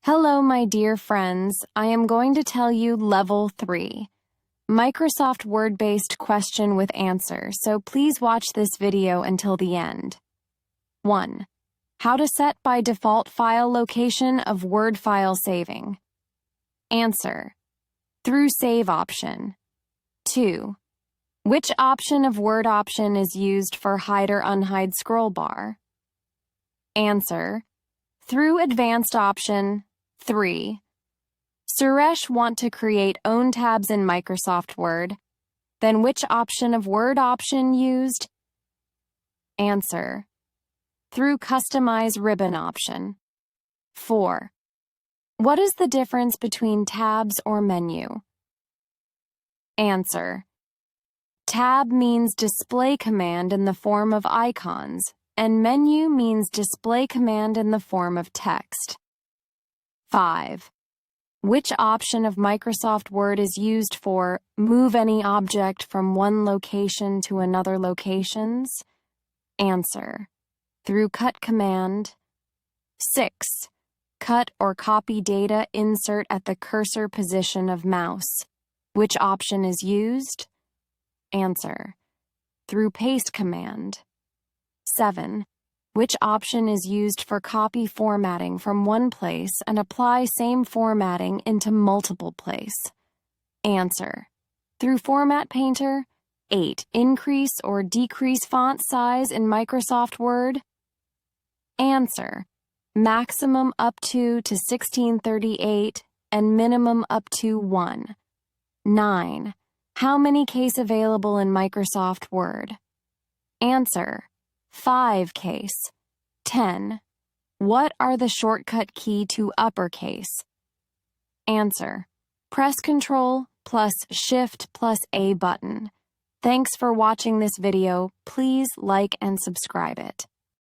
Hello, my dear friends. I am going to tell you Level 3, Microsoft Word-based question with answer, so please watch this video until the end. 1. How to set by default file location of Word file saving. Answer: through Save option. 2. Which option of Word option is used for hide or unhide scroll bar? Answer: through Advanced option. 3. Suresh want to create own tabs in Microsoft Word. Then which option of Word option used? Answer: through Customize ribbon option. 4. What is the difference between tabs or menu? Answer: tab means display command in the form of icons, and menu means display command in the form of text. 5. Which option of Microsoft Word is used for move any object from one location to another locations? Answer: through Cut command. 6. Cut or copy data insert at the cursor position of mouse. Which option is used? Answer: through Paste command. 7. Which option is used for copy formatting from one place and apply same formatting into multiple place? Answer: through Format Painter. 8. Increase or decrease font size in Microsoft Word? Answer: maximum up to 1638 and minimum up to 1. 9. How many case available in Microsoft Word? Answer: 5 case. 10. What are the shortcut key to uppercase? Answer: press Ctrl plus Shift plus A button. Thanks for watching this video. Please like and subscribe it.